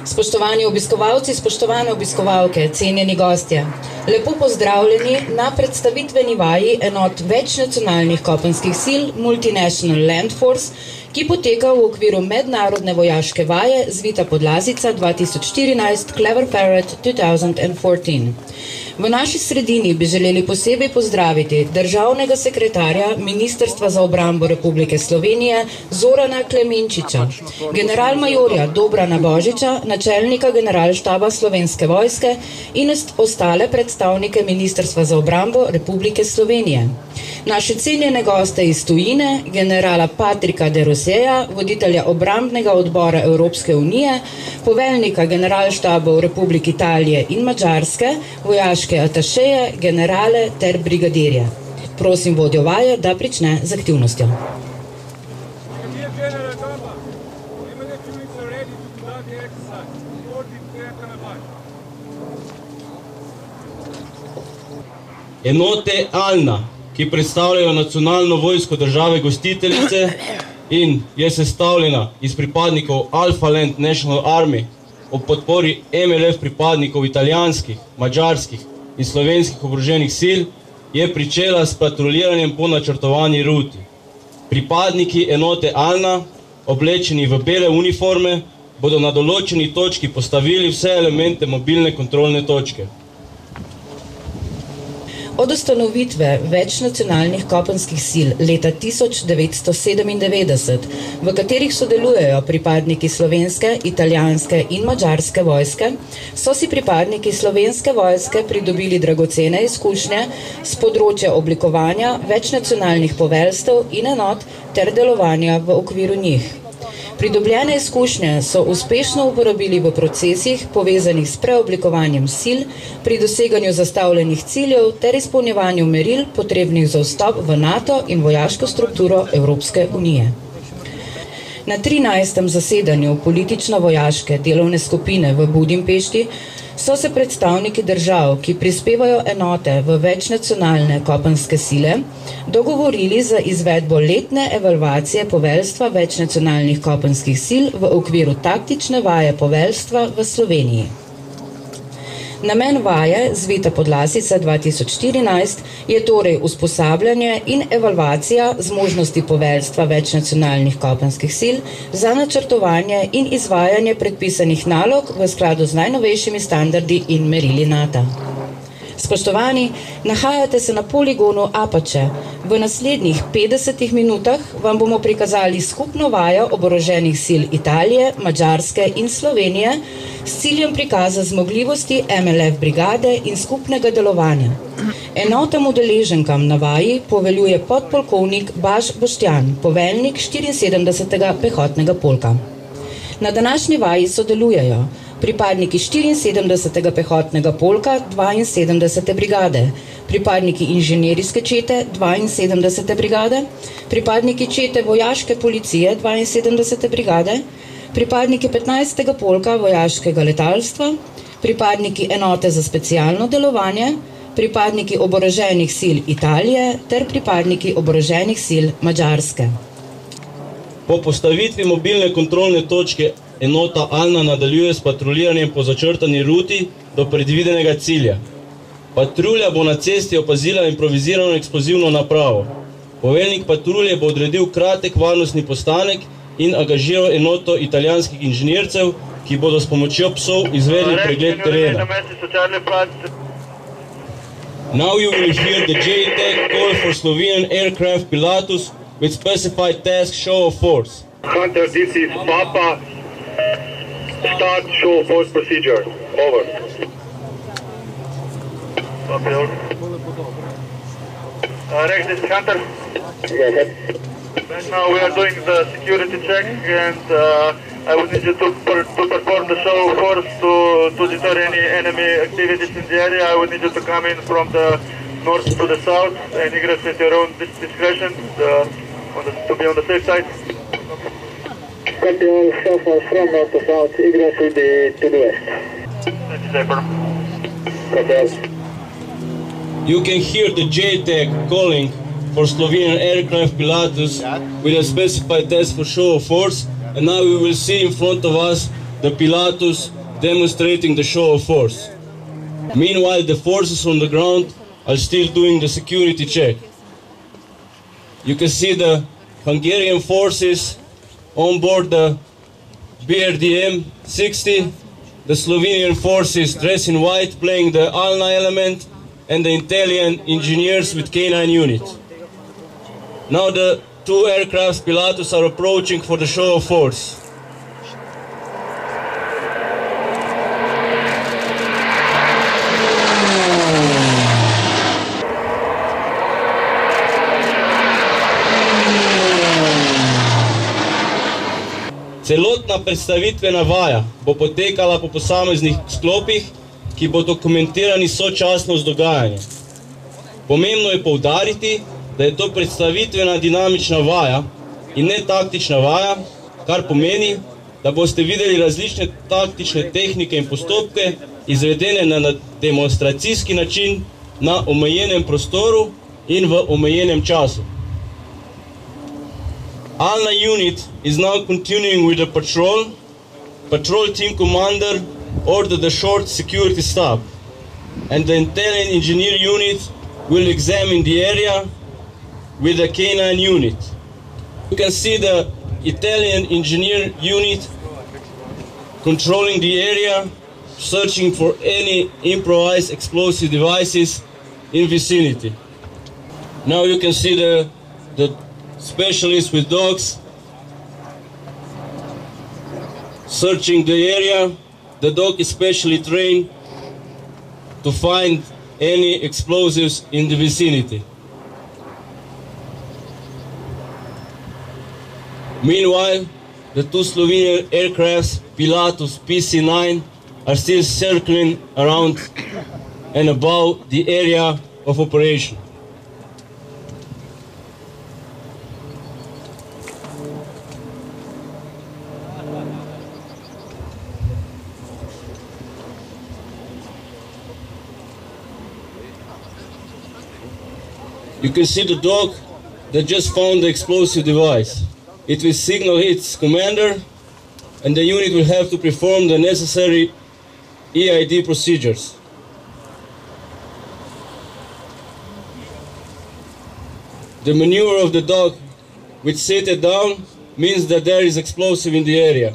Spoštovani obiskovalci, spoštovane obiskovalke, cenjeni gostje, lepo pozdravljeni na predstavitveni vaji enot večnacionalnih kopenskih sil Multinational Land Force, ki poteka v okviru mednarodne vojaške vaje Zvita podlasica 2014 Clever Parrot 2014. V naši sredini bi želeli posebej pozdraviti državnega sekretarja Ministrstva za obrambo Republike Slovenije Zorana Klemenčiča, generalmajorja Dobrana Božiča, načelnika generalštaba Slovenske vojske in ostale predstavnike Ministrstva za obrambo Republike Slovenije. Naše cenjene goste iz tujine, generala Patrika de Roseja, voditelja obrambnega odbora Evropske unije, poveljnika generalštabov Republike Italije in Madžarske, vojaške atašeje, generale ter brigadirje. Prosim vodjo vaje, da prične z aktivnostjo. Enote ALNA, ki predstavljajo nacionalno vojsko države gostiteljice in je sestavljena iz pripadnikov Alpha Land National Army ob podpori MLF pripadnikov italijanskih, madžarskih in slovenskih oboroženih sil, je pričela s patruljiranjem po načrtovani ruti. Pripadniki enote ALNA, oblečeni v bele uniforme, bodo na določeni točki postavili vse elemente mobilne kontrolne točke. Od ustanovitve večnacionalnih kopenskih sil leta 1997, v katerih sodelujejo pripadniki slovenske, italijanske in madžarske vojske, so si pripadniki slovenske vojske pridobili dragocene izkušnje s področja oblikovanja večnacionalnih poveljstev in enot ter delovanja v okviru njih. Pridobljene izkušnje so uspešno uporabili v procesih, povezanih s preoblikovanjem sil, pri doseganju zastavljenih ciljev ter izpolnjevanju meril, potrebnih za vstop v NATO in vojaško strukturo Evropske unije. Na 13. zasedanju politično-vojaške delovne skupine v Budimpešti so se predstavniki držav, ki prispevajo enote v večnacionalne kopenske sile, dogovorili za izvedbo letne evalvacije poveljstva večnacionalnih kopenskih sil v okviru taktične vaje poveljstva v Sloveniji. Namen vaje Zvita podlasica 2014 je torej usposabljanje in evalvacija zmožnosti poveljstva večnacionalnih kopenskih sil za načrtovanje in izvajanje predpisanih nalog v skladu z najnovejšimi standardi in merili NATO. Spoštovani, nahajate se na poligonu Apače. V naslednjih 50 minutah vam bomo prikazali skupno vajo oboroženih sil Italije, Madžarske in Slovenije s ciljem prikaza zmogljivosti MLF brigade in skupnega delovanja. Enotam udeleženkam na vaji poveljuje podpolkovnik Baš Boštjan, poveljnik 74. pehotnega polka. Na današnji vaji sodelujejo pripadniki 74. pehotnega polka 72. brigade, pripadniki inženjerijske čete 72. brigade, pripadniki čete vojaške policije 72. brigade, pripadniki 15. polka vojaškega letalstva, pripadniki enote za specialno delovanje, pripadniki oboroženih sil Italije ter pripadniki oboroženih sil Madžarske. Po postavitvi mobilne kontrolne točke enota ALNA nadaljuje s patruljiranjem po začrtani ruti do predvidenega cilja. Patrulja bo na cesti opazila improvizirano eksplozivno napravo. Poveljnik patrulje bo odredil kratek varnostni postanek in angažiral enoto italijanskih inženircev, ki bodo s pomočjo psov izvedli pregled terena. Now you will hear the JTAC call for Slovenian aircraft pilotus with specified task show of force. Hunter, this is Papa. Start show of force procedure. Over. Rex, this is Hunter. Go ahead. Right now we are doing the security check and I would need you to perform the show of force to deter any enemy activities in the area. I would need you to come in from the north to the south and egress at your own discretion to be on the safe side. Copy all shuffles from north to south, egress will be to the west. That is safer. Copy all. You can hear the JTAC calling for Slovenian aircraft pilotus with a specified test for show of force, and now we will see in front of us the Pilatus demonstrating the show of force. Meanwhile, the forces on the ground are still doing the security check. You can see the Hungarian forces on board the BRDM 60, the Slovenian forces dressed in white playing the Alna element, and the Italian engineers with K9 unit. Now the two aircrafts Pilatus are approaching for the show of force. Celotna predstavitvena vaja bo potekala po posameznih sklopih, ki bodo komentirani sočasno z dogajanjem. Pomembno je poudariti, da je to predstavitvena dinamična vaja in ne taktična vaja, kar pomeni, da boste videli različne taktične tehnike in postopke izvedene na demonstracijski način na omejenem prostoru in v omejenem času. Alna unit is now continuing with the patrol. Patrol team commander ordered a short security stop, and the Italian engineer unit will examine the area with the K9 unit. You can see the Italian engineer unit controlling the area, searching for any improvised explosive devices in vicinity. Now you can see the specialists with dogs searching the area. The dog is specially trained to find any explosives in the vicinity. Meanwhile, the two Slovenian aircrafts, Pilatus PC-9, are still circling around and above the area of operation. You can see the dog that just found the explosive device. It will signal its commander, and the unit will have to perform the necessary EID procedures. The maneuver of the dog, which seated down, means that there is explosive in the area.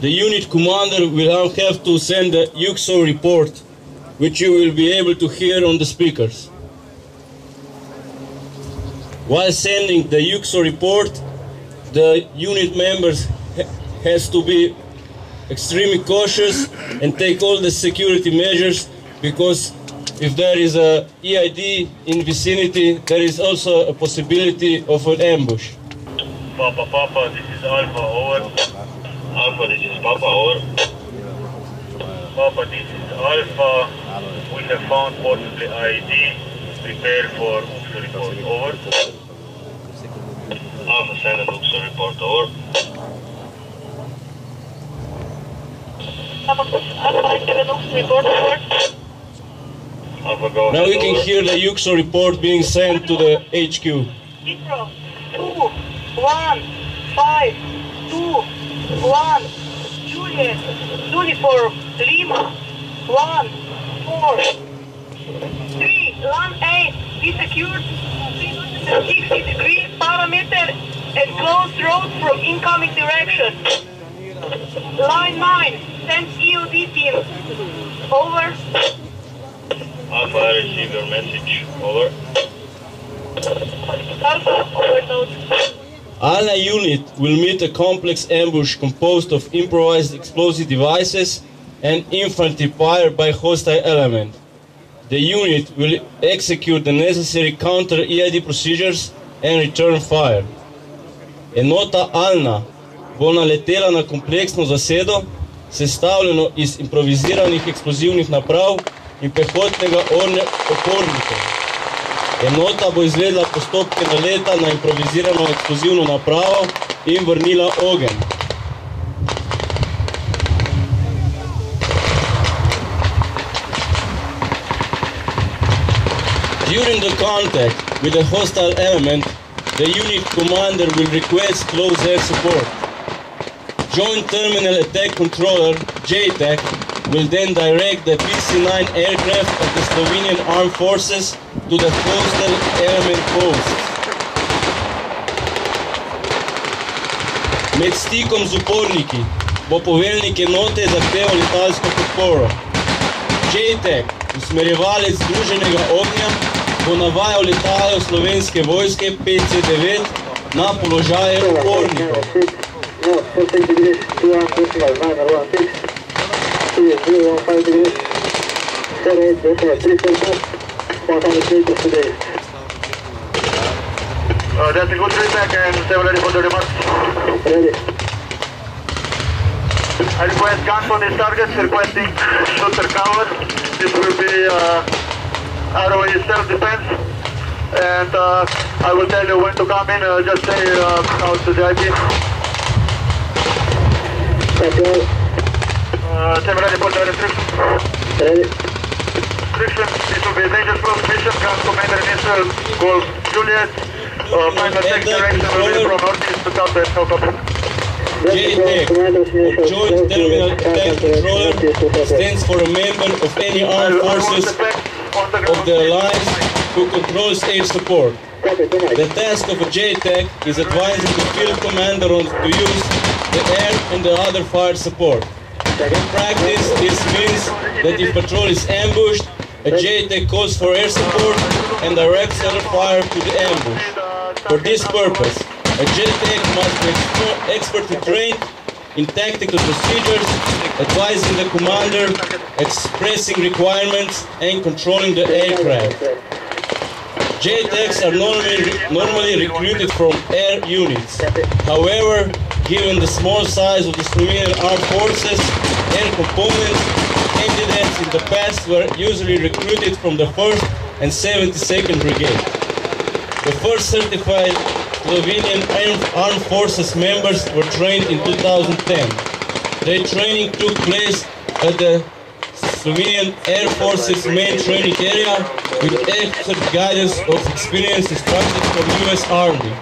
The unit commander will now have to send the UXO report, which you will be able to hear on the speakers. While sending the UXO report, the unit members has to be extremely cautious and take all the security measures, because if there is a EID in vicinity, there is also a possibility of an ambush. Papa, Papa, this is Alpha, over. Alpha, this is Papa, over. Papa, this is Alpha. We have found possibly IED. Prepare for UXO report, over. Alpha, send an UXO report, over. Alpha, send an UXO report, over. Alpha, go Now ahead, we can over. hear the UXO report being sent to the HQ. 0, 2, 1, 5, 2, 1, Juliet, uniform, Lima, 1, 4, 3, land 8, be secured, 360-degree parameter and close road from incoming direction. Line 9, send EOD team, over. Alpha, I receive your message, over. Alpha, overload. Alna unit will meet a complex ambush composed of improvised explosive devices and infantry fire by hostile element. The unit will execute the necessary counter-EID procedures and return fire. Enota Alna bo naletela na kompleksno zasedo, sestavljeno iz improviziranih eksplozivnih naprav in pehotnega opornika. Enota bo izvedla postopke naleta na improvizirano eksplozivno napravo in vrnila ogenj. During the contact with a hostile element, the unit commander will request close air support. Joint Terminal Attack Controller, JTAC, will then direct the PC-9 aircraft of the Slovenian Armed Forces to the coastal element posts. Med stikom z uporniki bo poveljnik enote zahteval letalsko podporo. JTAC, usmerjevalec združenega ognja, bo navajal letalo slovenske vojske PC-9 na položaje upornikov. That's a good feedback and stay ready for the remarks. Ready. I request guns on these targets, requesting shooter cover. This will be ROE self-defense. And I will tell you when to come in, just say out to the IP. Stay ready for the restriction. Ready. Restriction, this will be a dangerous close mission. Ground commander initial, Golf Juliet. Final check direction will be from northeast to southwest. Helicopter. JTAC, or Joint Terminal Attack Controller, stands for a member of any armed forces of the alliance who controls air support. The task of a JTAC is advising the field commander on to use the air and the other fire support. In practice, this means that if patrol is ambushed, a JTAC calls for air support and directs other fire to the ambush. For this purpose, a JTAC must be expertly trained in tactical procedures, advising the commander, expressing requirements, and controlling the aircraft. JTACs are normally recruited from air units. However, given the small size of the Slovenian Armed Forces, air components, candidates in the past were usually recruited from the 1st and 72nd Brigade. The first certified Slovenian Armed Forces members were trained in 2010. Their training took place at the Slovenian Air Forces main training area with expert guidance of experienced instructors from US Army.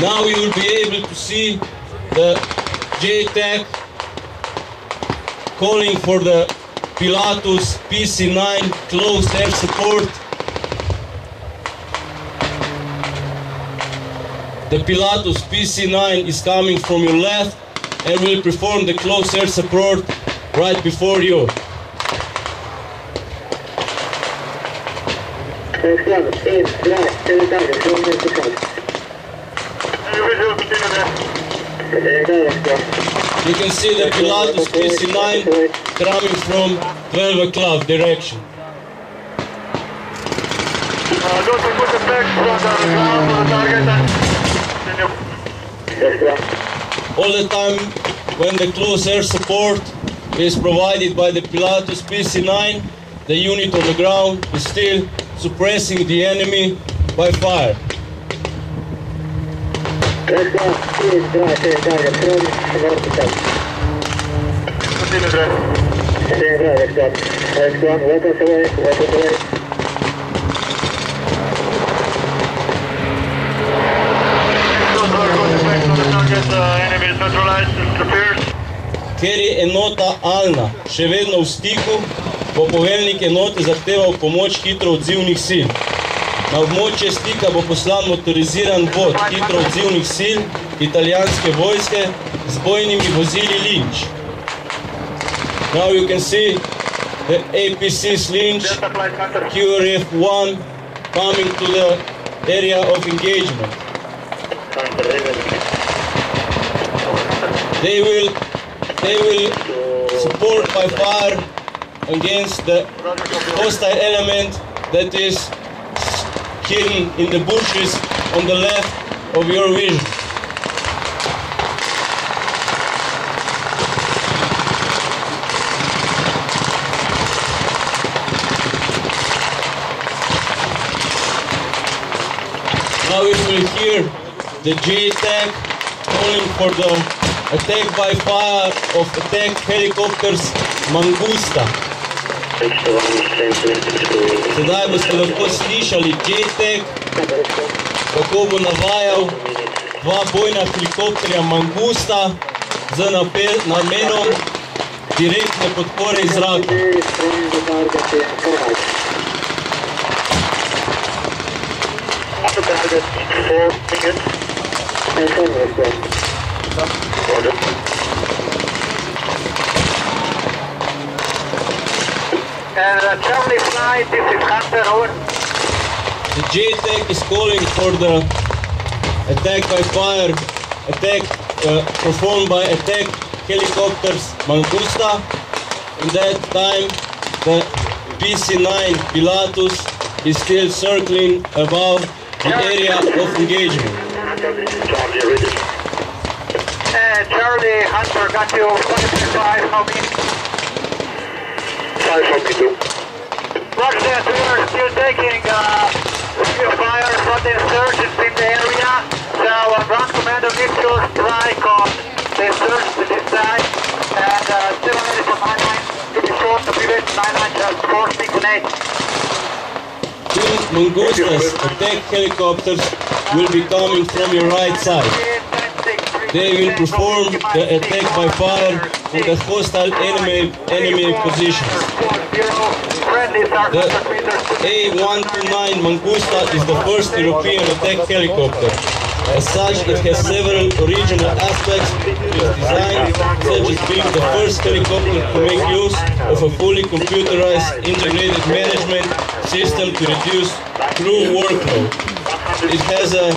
Now you will be able to see the JTAC calling for the Pilatus PC-9 close air support. The Pilatus PC-9 is coming from your left and will perform the close air support right before you. You can see the Pilatus PC-9 coming from 12 o'clock direction. Those are good effects from the ground to the target and continue. All the time when the close air support is provided by the Pilatus PC-9, the unit on the ground is still suppressing the enemy by fire. Continue, drive. Ker je enota Alna še vedno v stiku, bo poveljnik enote zahteval pomoč hitro odzivnih sil. Na območje stika bo poslan motoriziran vod hitro odzivnih sil italijanske vojske z bojnimi vozili Lynch. Now you can see the APC's Lynch QRF-1 coming to the area of engagement. They will support by fire against the hostile element that is hidden in the bushes on the left of your vision. Now we will hear the JTAC calling for the attack by fire of attack helicopters Mangusta. Sedaj boste lahko slišali JTAC, kako bo navajal dva bojna helikopterja Mangusta z namenom direktne podpore iz zraka. Charlie flight, this is Hunter, over. The JTAC is calling for the attack by fire, attack performed by attack helicopters Mangusta. In that time, the PC-9 Pilatus is still circling above the area of engagement. Charlie, Hunter, got you 5, how many? 5 from me2. Roger that, we are still taking fire from the insurgents in the area. So ground commander needs to strike on the insurgents to this side. And 780 from 99 to be short, the previous 99 just 468. Two Mangustas attack helicopters will be coming from your right side. They will perform the attack by fire on the hostile enemy positions. The A129 Mangusta is the first European attack helicopter. As such, it has several original aspects to its design, such as being the first helicopter to make use of a fully computerized integrated management system to reduce crew workload. It has an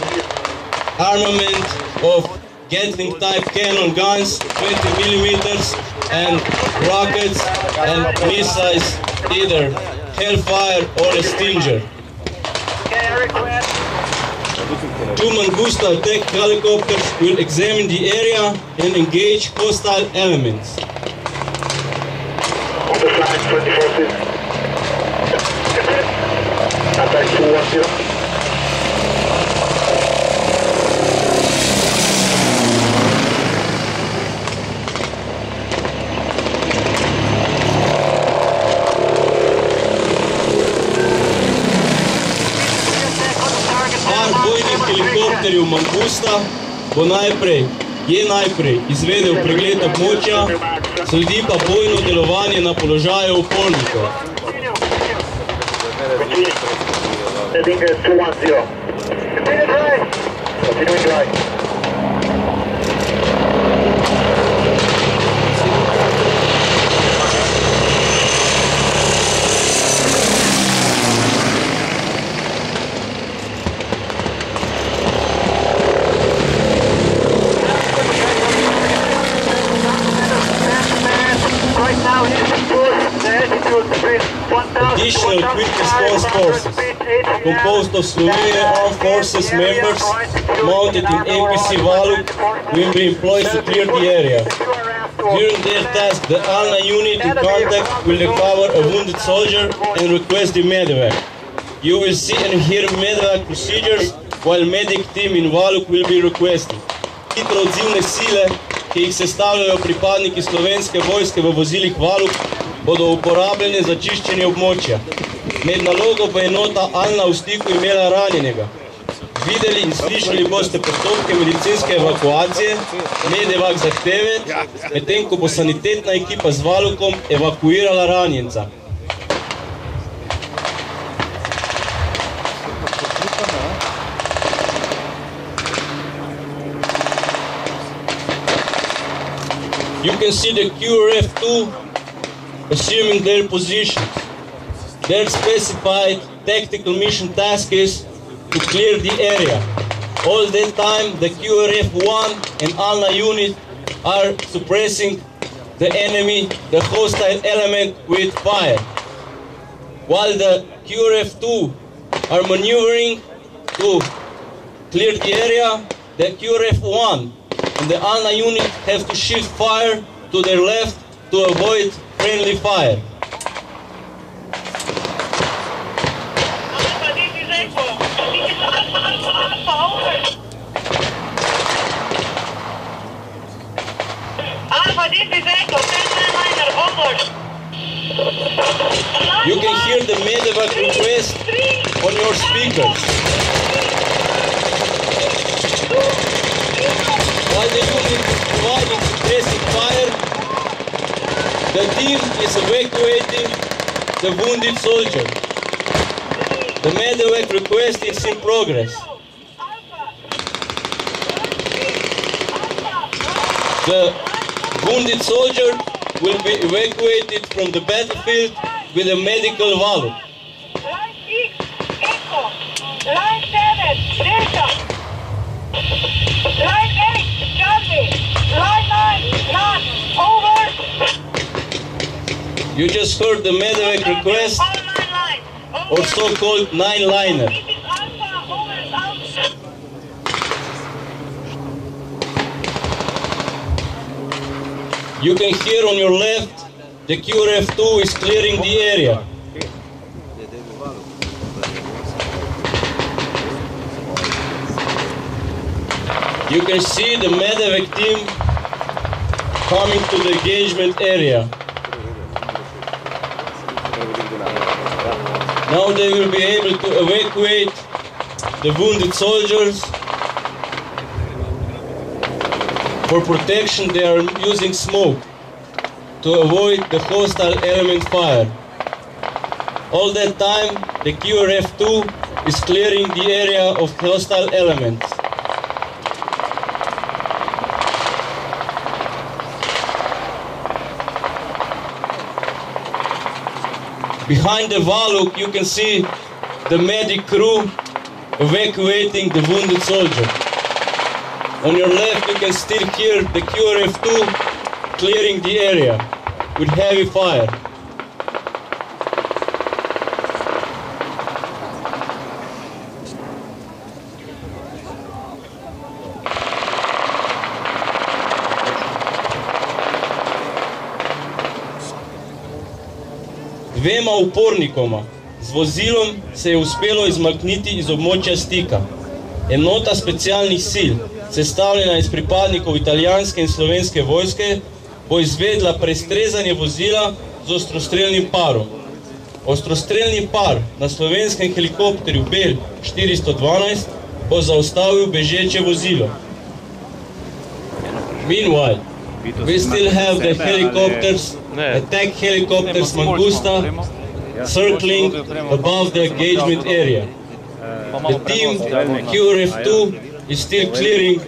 armament of Gatling type cannon guns, 20 millimeters, and rockets and missiles, either Hellfire or a Stinger. Two Mangusta attack helicopters will examine the area and engage hostile elements. On the flight 24-6. Attack 210. Helikopterju Mangusta je najprej izvedel pregled območja, sledi pa bojno delovanje na položaju upornikov. Heading 210. Continuing right. Additional quick response forces, composed of Slovenian Armed Forces members mounted in APC Valuk, will be employed to clear the area. During their task, the ALNA unit in contact will recover a wounded soldier and request the medevac. You will see and hear medevac procedures, while medic team in Valuk will be requested. Hitro odzivne sile, ki jih sestavljajo pripadniki slovenske vojske v vozilih Valuk, bodo uporabljene za čiščenje območja. Med nalogo bo enota ALNA v stiku imela ranjenega. Videli in slišali boste postopke medicinske evakuacije, medevac zahteve, medtem ko bo sanitetna ekipa z Valukom evakuirala ranjenca. You can see the QRF-2 assuming their positions. Their specified tactical mission task is to clear the area. All that time, the QRF-1 and ALNA unit are suppressing the enemy, the hostile element, with fire. While the QRF-2 are maneuvering to clear the area, the QRF-1 and the ALNA unit have to shift fire to their left to avoid friendly fire. You can hear the medevac request on your speakers. The team is evacuating the wounded soldier. The medevac request is in progress. The wounded soldier will be evacuated from the battlefield with a medical valve. Line 6, Echo. Line 7, Delta. Line 8, Charlie. Line 9, Land. Over. You just heard the medevac request, All 9 lines. Over. or so-called 9-liner. This is Alpha. Over. Out. You can hear on your left, the QRF-2 is clearing the area. You can see the medevac team coming to the engagement area. Now they will be able to evacuate the wounded soldiers. For protection, they are using smoke to avoid the hostile element fire. All that time, the QRF-2 is clearing the area of hostile elements. Behind the Valuk, you can see the medic crew evacuating the wounded soldier. On your left, you can still hear the QRF-2 clearing the area with heavy fire. Dvema upornikoma z vozilom se je uspelo izmakniti iz območja stika. Enota specialnih sil, sestavljena iz pripadnikov italijanske in slovenske vojske, bo izvedla prestrezanje vozila z ostrostrelnim parom. Ostrostrelni par na slovenskem helikopterju Bell 412 bo zaustavil bežeče vozilo. Meanwhile, we still have the helicopters, attack helicopters Mangusta, circling above the engagement area. The team QRF-2 is still clearing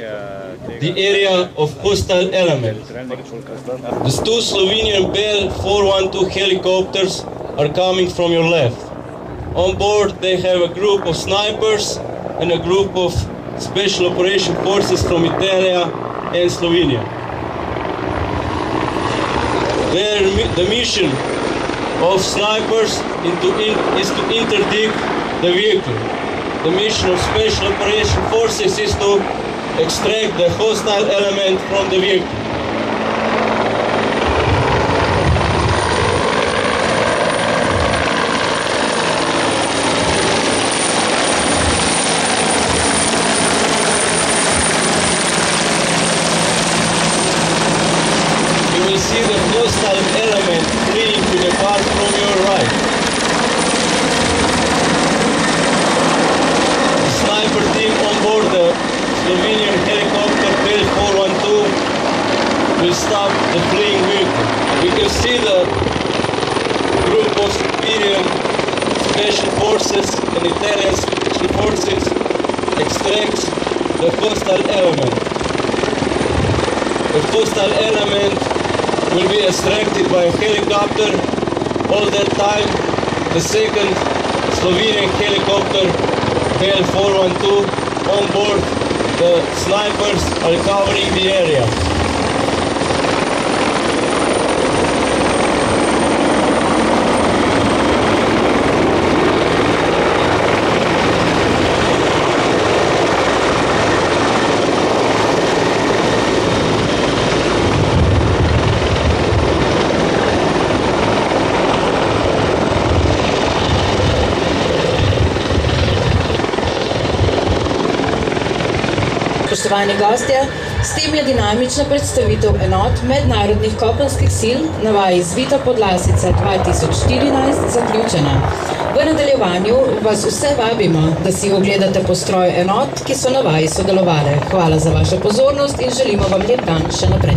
the area of hostile elements. The two Slovenian Bell 412 helicopters are coming from your left. On board they have a group of snipers and a group of special operation forces from Italy and Slovenia. The mission of snipers is to interdict the vehicle. The mission of special operation forces is to extract the hostile element from the vehicle. You will see the hostile element fleeing to the car from your right. The sniper team on board the Slovenian helicopter Bell 412 will stop the fleeing vehicle. You can see the group of civilian special forces and Italian special forces extract the hostile element. The hostile element will be extracted by a helicopter. All that time, the second Slovenian helicopter Bell 412 on board, the snipers are covering the area. Spoštovani gostje, s tem je dinamična predstavitev enot mednarodnih kopenskih sil na vaji Zvita podlasica 2014 zaključena. V nadaljevanju vas vse vabimo, da si ogledate postroj enot, ki so na vaji sodelovale. Hvala za vašo pozornost in želimo vam lep dan še naprej.